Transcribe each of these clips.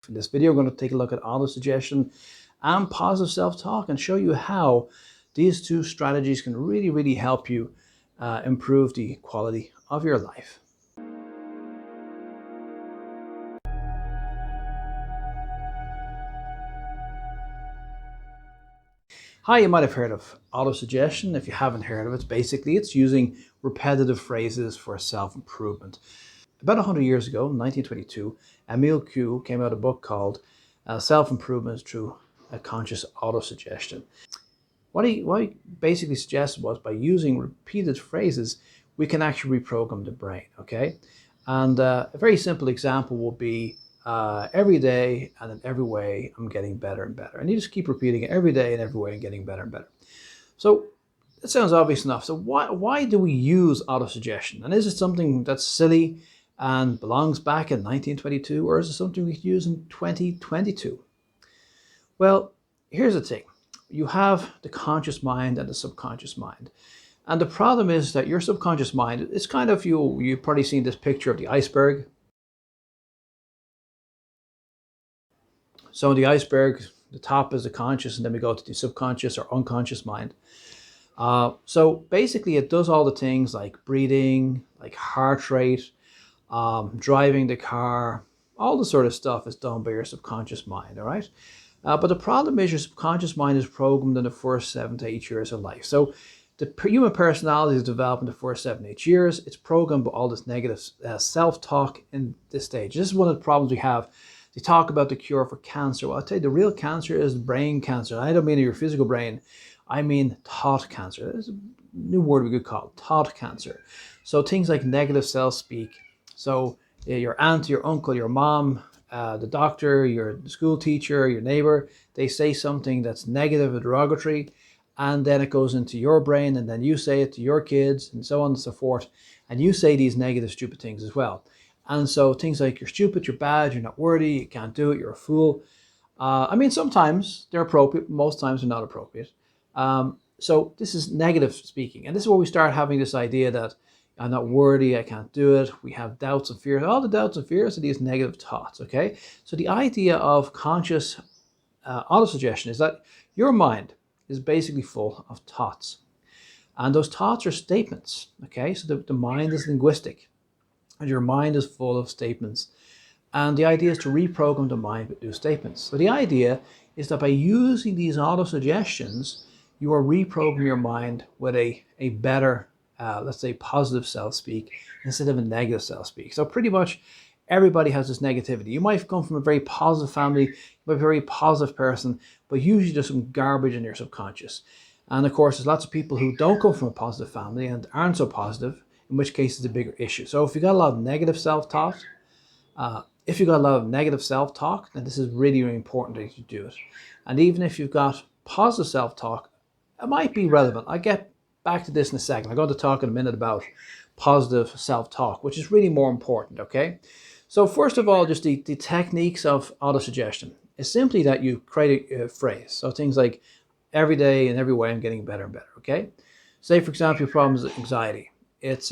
In this video, we're going to take a look at autosuggestion and positive self-talk and show you how these two strategies can really help you improve the quality of your life. Hi, you might have heard of autosuggestion. If you haven't heard of it, basically it's using repetitive phrases for self-improvement. About 100 years ago, in 1922, Emile Coue came out with a book called Self-Improvement Through a Conscious Autosuggestion. What he basically suggested was by using repeated phrases, we can actually reprogram the brain, okay? And a very simple example would be every day and in every way, I'm getting better and better. And you just keep repeating it every day in every way and getting better and better. So it sounds obvious enough. So why do we use autosuggestion? And is it something that's silly and belongs back in 1922, or is it something we could use in 2022? Well, here's the thing. You have the conscious mind and the subconscious mind. And the problem is that your subconscious mind, it's kind of, you've probably seen this picture of the iceberg. So in the iceberg, the top is the conscious, and then we go to the subconscious or unconscious mind. So basically it does all the things like breathing, like heart rate, driving the car, all the sort of stuff is done by your subconscious mind, all right? But the problem is your subconscious mind is programmed in the first 7 to 8 years of life. So the human personality is developed in the first 7 to 8 years. It's programmed by all this negative self-talk in this stage. This is one of the problems we have. They talk about the cure for cancer. Well, I'll tell you, the real cancer is brain cancer. I don't mean your physical brain. I mean thought cancer. There's a new word we could call thought cancer. So things like negative self-speak. So your aunt, your uncle, your mom, the doctor, your school teacher, your neighbor, they say something that's negative or derogatory, and then it goes into your brain, and then you say it to your kids, and so on and so forth. And you say these negative, stupid things as well. And so things like you're stupid, you're bad, you're not worthy, you can't do it, you're a fool. I mean, sometimes they're appropriate, most times they're not appropriate. So this is negative speaking. And this is where we start having this idea that I'm not worthy, I can't do it. We have doubts and fears. All the doubts and fears are these negative thoughts, okay? So the idea of conscious autosuggestion is that your mind is basically full of thoughts. And those thoughts are statements, okay? So the mind is linguistic. And your mind is full of statements. And the idea is to reprogram the mind with new statements. So the idea is that by using these autosuggestions, you are reprogramming your mind with a better, let's say, positive self-speak instead of a negative self-speak. So pretty much everybody has this negativity. You might come from a very positive family, you might be a very positive person, but usually there's some garbage in your subconscious. And of course, there's lots of people who don't come from a positive family and aren't so positive, in which case it's a bigger issue. So if you got a lot of negative self-talk, then this is really important that you do it. And even if you've got positive self-talk, it might be relevant. I'll get back to this in a second. I'm going to talk in a minute about positive self-talk, which is really more important, okay? So first of all, just the techniques of autosuggestion is simply that you create a phrase. So things like every day and every way I'm getting better and better, okay? Say, for example, your problem is anxiety. It's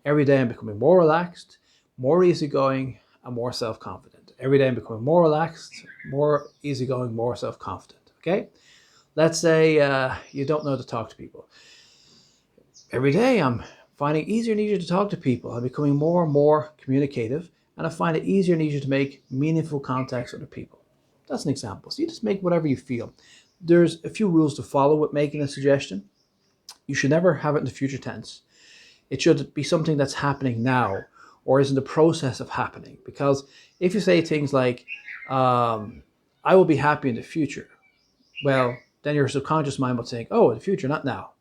every day I'm becoming more relaxed, more easygoing, and more self-confident. Every day I'm becoming more relaxed, more easygoing, more self-confident, okay? Let's say you don't know how to talk to people. Every day I'm finding it easier and easier to talk to people. I'm becoming more and more communicative, and I find it easier and easier to make meaningful contacts with other people. That's an example. So you just make whatever you feel. There's a few rules to follow with making a suggestion. You should never have it in the future tense. It should be something that's happening now or is in the process of happening. Because if you say things like, I will be happy in the future, well, then your subconscious mind will think, oh, in the future, not now,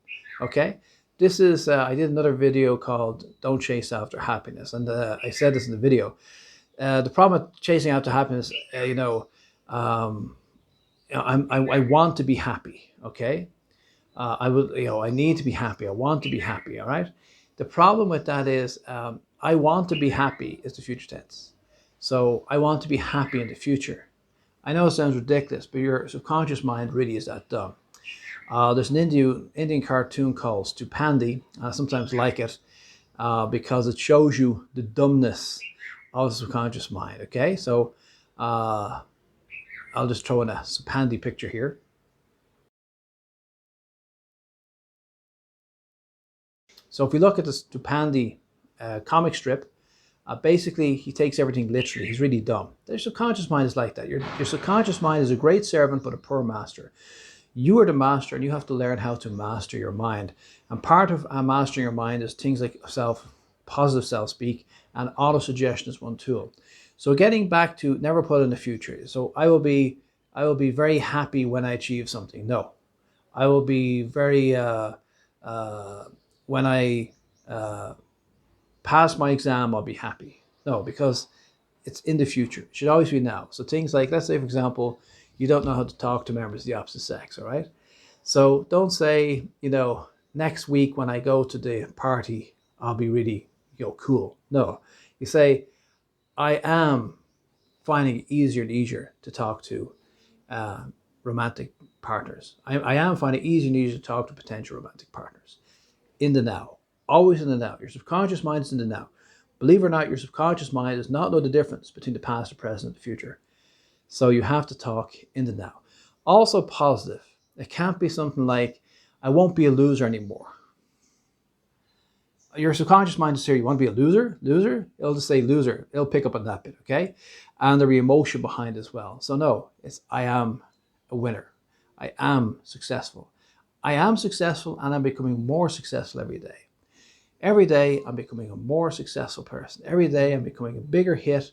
okay? This is, I did another video called Don't Chase After Happiness, and I said this in the video. The problem with chasing after happiness, I want to be happy, okay? I need to be happy, I want to be happy, all right? The problem with that is, I want to be happy is the future tense. So I want to be happy in the future. I know it sounds ridiculous, but your subconscious mind really is that dumb. There's an Indian cartoon called Stupandi. I sometimes like it because it shows you the dumbness of the subconscious mind, okay? So I'll just throw in some handy picture here. So if we look at the Stupandi comic strip, basically he takes everything literally. He's really dumb. Their subconscious mind is like that. Your subconscious mind is a great servant but a poor master. You are the master, and you have to learn how to master your mind. And part of mastering your mind is things like positive self-speak, and autosuggestion is one tool. So getting back to never put in the future. So I will be very happy when I achieve something. No, I will be very when I pass my exam, I'll be happy. No, because it's in the future. It should always be now. So things like, let's say, for example, you don't know how to talk to members of the opposite sex, all right? So don't say, next week when I go to the party, I'll be really, cool. No, you say, I am finding it easier and easier to talk to romantic partners. I am finding it easier and easier to talk to potential romantic partners. In the now, always in the now. Your subconscious mind is in the now. Believe it or not, your subconscious mind does not know the difference between the past, the present, and the future. So you have to talk in the now. Also positive. It can't be something like, I won't be a loser anymore. Your subconscious mind is here, you want to be a loser? Loser? It'll just say loser. It'll pick up on that bit, okay? And there'll be emotion behind as well. So no, it's I am a winner. I am successful. I am successful, and I'm becoming more successful every day. Every day, I'm becoming a more successful person. Every day, I'm becoming a bigger hit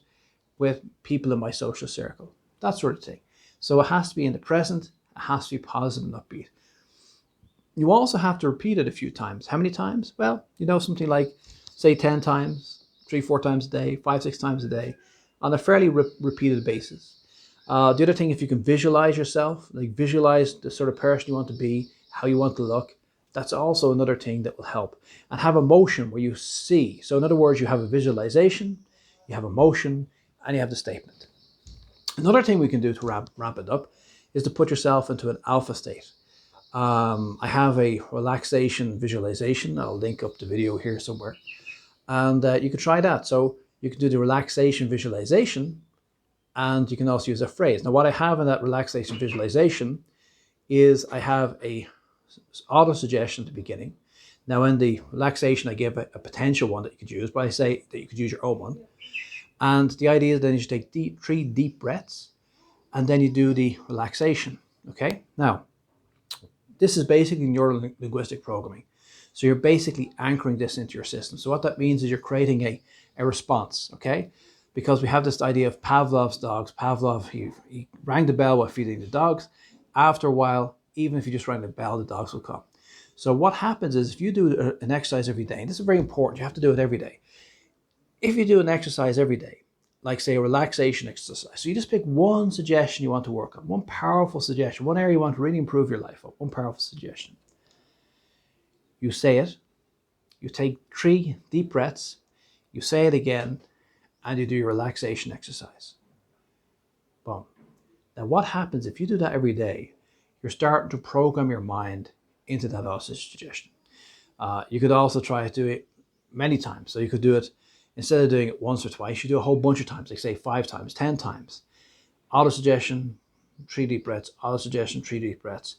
with people in my social circle. That sort of thing. So it has to be in the present. It has to be positive and upbeat. You also have to repeat it a few times. How many times? Well, something like, say, 10 times, 3-4 times a day, 5-6 times a day, on a fairly repeated basis. The other thing, if you can visualize yourself, like visualize the sort of person you want to be, how you want to look, that's also another thing that will help. And have emotion where you see. So in other words, you have a visualization, you have emotion, and you have the statement. Another thing we can do to ramp it up is to put yourself into an alpha state. I have a relaxation visualization. I'll link up the video here somewhere. And you can try that. So you can do the relaxation visualization, and you can also use a phrase. Now, what I have in that relaxation visualization is I have a auto-suggestion at the beginning. Now, in the relaxation, I give a potential one that you could use, but I say that you could use your own one. And the idea is then you take 3 deep breaths, and then you do the relaxation. Okay? Now, this is basically neuro-linguistic programming. So you're basically anchoring this into your system. So what that means is you're creating a response, okay? Because we have this idea of Pavlov's dogs. Pavlov, he rang the bell while feeding the dogs. After a while, even if you just rang the bell, the dogs will come. So what happens is if you do an exercise every day, and this is very important, you have to do it every day. If you do an exercise every day, like say a relaxation exercise, so you just pick one suggestion you want to work on, one powerful suggestion, one area you want to really improve your life on, one powerful suggestion. You say it, you take 3 deep breaths, you say it again, and you do your relaxation exercise. Boom. Now what happens if you do that every day, you're starting to program your mind into that auto-suggestion. You could also try to do it many times. So you could do it, instead of doing it once or twice, you do a whole bunch of times, like say 5 times, 10 times. Auto-suggestion, 3 deep breaths, auto-suggestion, 3 deep breaths,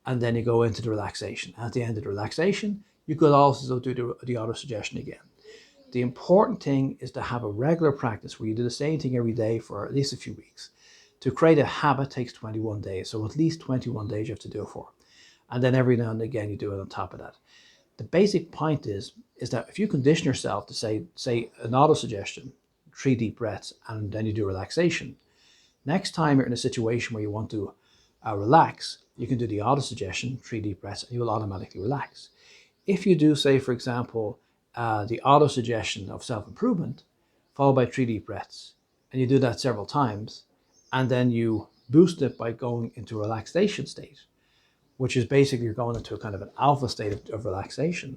and then you go into the relaxation. At the end of the relaxation, you could also do the auto-suggestion again. The important thing is to have a regular practice where you do the same thing every day for at least a few weeks. To create a habit takes 21 days, so at least 21 days you have to do it for. And then every now and again you do it on top of that. The basic point is that if you condition yourself to say an auto-suggestion, 3 deep breaths, and then you do relaxation, next time you're in a situation where you want to relax, you can do the auto-suggestion, 3 deep breaths, and you will automatically relax. If you do, say, for example, the auto-suggestion of self-improvement, followed by 3 deep breaths, and you do that several times, and then you boost it by going into a relaxation state, which is basically you're going into a kind of an alpha state of relaxation.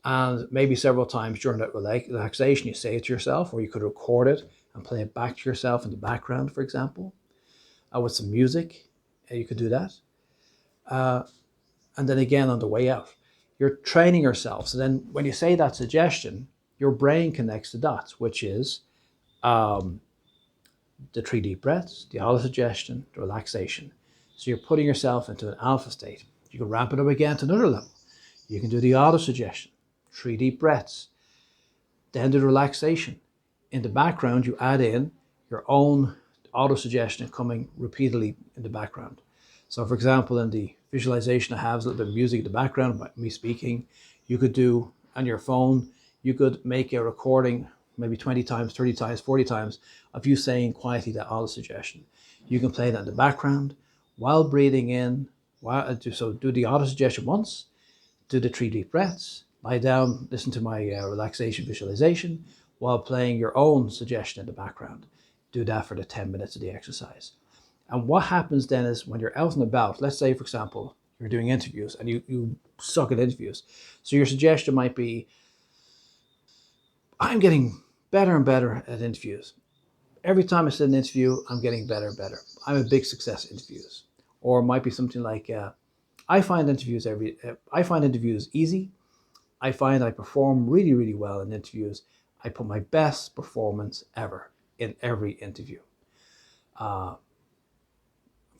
And maybe several times during that relaxation, you say it to yourself, or you could record it and play it back to yourself in the background, for example, with some music. You could do that. And then again on the way out, you're training yourself. So then when you say that suggestion, your brain connects the dots, which is the 3 deep breaths, the autosuggestion, the relaxation. So you're putting yourself into an alpha state. You can ramp it up again to another level. You can do the autosuggestion, 3 deep breaths, then the relaxation. In the background, you add in your own autosuggestion coming repeatedly in the background. So for example, in the visualization, I have a little bit of music in the background, by me speaking. You could do on your phone, you could make a recording maybe 20 times, 30 times, 40 times of you saying quietly that autosuggestion. You can play that in the background while breathing in. So do the autosuggestion once, do the 3 deep breaths, lie down, listen to my relaxation visualization while playing your own suggestion in the background. Do that for the 10 minutes of the exercise. And what happens then is when you're out and about, let's say, for example, you're doing interviews and you suck at interviews. So your suggestion might be, I'm getting better and better at interviews. Every time I sit in an interview, I'm getting better and better. I'm a big success at interviews. Or it might be something like, I find interviews easy. I find I perform really, really well in interviews. I put my best performance ever in every interview. For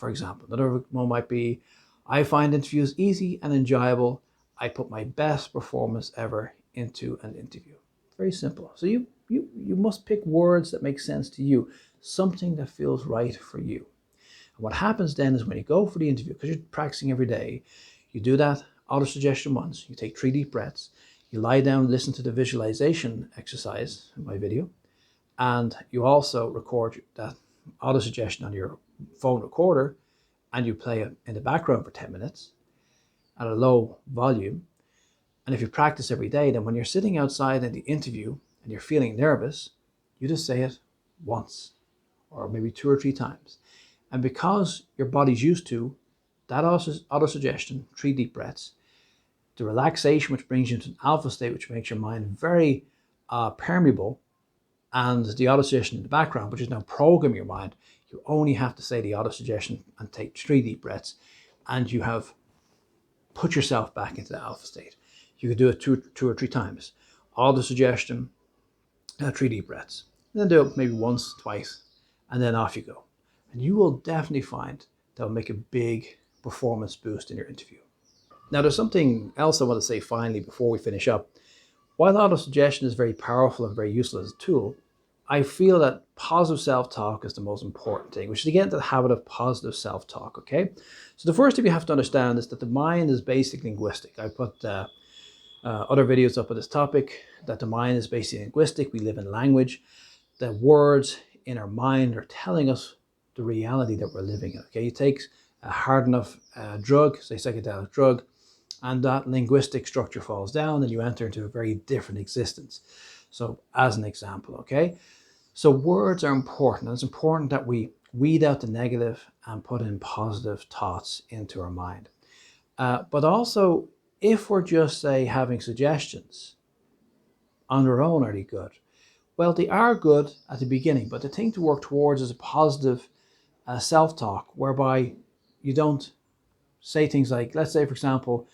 example, another one might be, I find interviews easy and enjoyable. I put my best performance ever into an interview. Very simple. So you must pick words that make sense to you, something that feels right for you. And what happens then is when you go for the interview, because you're practicing every day, you do that autosuggestion once, you take 3 deep breaths, you lie down, listen to the visualization exercise in my video, and you also record that autosuggestion on your phone recorder, and you play it in the background for 10 minutes at a low volume. And if you practice every day, then when you're sitting outside in the interview and you're feeling nervous, you just say it once or maybe 2 or 3 times. And because your body's used to that autosuggestion, 3 deep breaths, the relaxation, which brings you into an alpha state, which makes your mind very permeable, and the autosuggestion in the background, which is now programming your mind, you only have to say the autosuggestion and take 3 deep breaths, and you have put yourself back into the alpha state. You could do it two or 3 times. Autosuggestion, 3 deep breaths. And then do it maybe once, twice, and then off you go. And you will definitely find that will make a big performance boost in your interview. Now, there's something else I want to say finally before we finish up. While autosuggestion is very powerful and very useful as a tool, I feel that positive self-talk is the most important thing, which is to get into the habit of positive self-talk, okay? So the first thing you have to understand is that the mind is basically linguistic. I put other videos up on this topic, that the mind is basically linguistic. We live in language. The words in our mind are telling us the reality that we're living in, okay? You take a hard enough drug, say psychedelic drug, and that linguistic structure falls down and you enter into a very different existence. So as an example, okay? So words are important. It's important that we weed out the negative and put in positive thoughts into our mind. But also, if we're just, say, having suggestions on their own, are they good? Well, they are good at the beginning, but the thing to work towards is a positive self-talk, whereby you don't say things like, let's say, for example,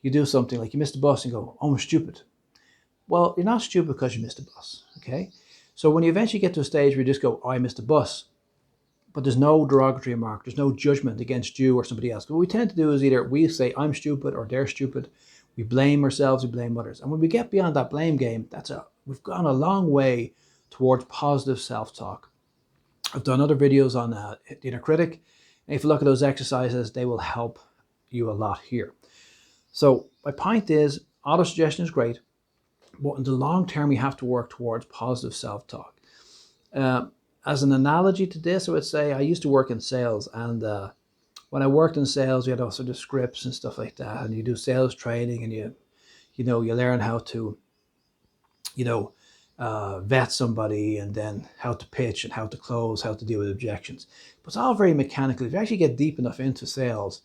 you do something like you missed the bus and go, oh, I'm stupid. Well, you're not stupid because you missed the bus, okay? So when you eventually get to a stage where you just go, oh, I missed the bus, but there's no derogatory remark, there's no judgment against you or somebody else. What we tend to do is either we say, I'm stupid, or they're stupid. We blame ourselves, we blame others. And when we get beyond that blame game, we've gone a long way towards positive self-talk. I've done other videos on the inner critic. And if you look at those exercises, they will help you a lot here. So my point is, autosuggestion is great, but in the long term, you have to work towards positive self-talk. As an analogy to this, I would say I used to work in sales, and when I worked in sales, we had all sort of scripts and stuff like that, and you do sales training, and you learn how to vet somebody, and then how to pitch and how to close, how to deal with objections. But it's all very mechanical. If you actually get deep enough into sales,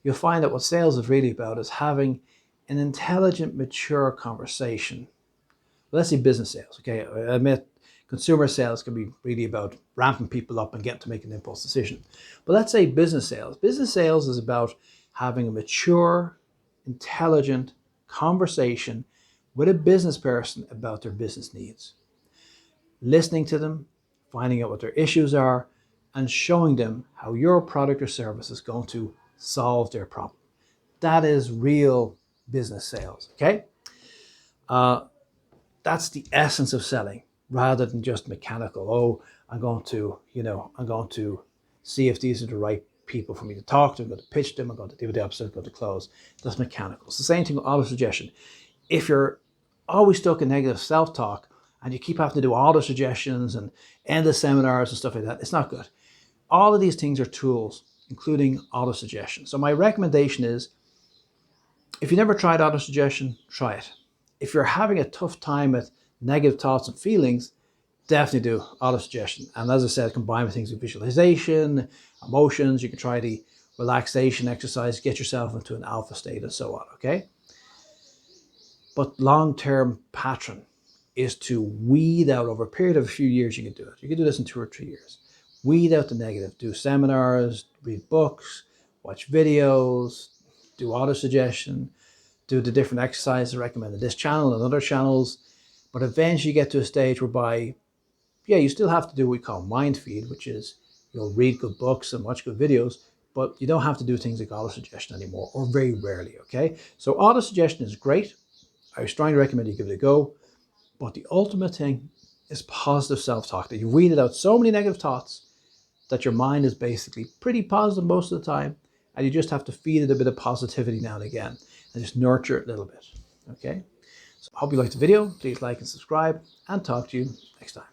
you'll find that what sales is really about is having an intelligent, mature conversation. Well, let's say business sales, okay? I admit consumer sales can be really about ramping people up and getting to make an impulse decision. But let's say business sales. Business sales is about having a mature, intelligent conversation with a business person about their business needs. Listening to them, finding out what their issues are, and showing them how your product or service is going to solve their problem. That is real business sales, okay? That's the essence of selling, rather than just mechanical. Oh, I'm going to see if these are the right people for me to talk to. I'm going to pitch them. I'm going to do the episode. I'm going to close. That's mechanical. It's the same thing with autosuggestion. If you're always stuck in negative self-talk and you keep having to do autosuggestions and end the seminars and stuff like that, it's not good. All of these things are tools, including autosuggestion. So my recommendation is, if you never tried autosuggestion, try it. If you're having a tough time with negative thoughts and feelings, definitely do autosuggestion. And as I said, combine with things with visualization, emotions. You can try the relaxation exercise, get yourself into an alpha state and so on, okay? But long-term pattern is to weed out, over a period of a few years, you can do it. You can do this in 2 or 3 years. Weed out the negative. Do seminars, read books, watch videos, do autosuggestion, do the different exercises recommended this channel and other channels. But eventually you get to a stage whereby, yeah, you still have to do what we call mind feed, which is, read good books and watch good videos, but you don't have to do things like autosuggestion anymore, or very rarely, okay? So autosuggestion is great. I strongly recommend you give it a go. But the ultimate thing is positive self-talk, that you weeded out so many negative thoughts that your mind is basically pretty positive most of the time, and you just have to feed it a bit of positivity now and again, and just nurture it a little bit, okay? So I hope you liked the video. Please like and subscribe, and talk to you next time.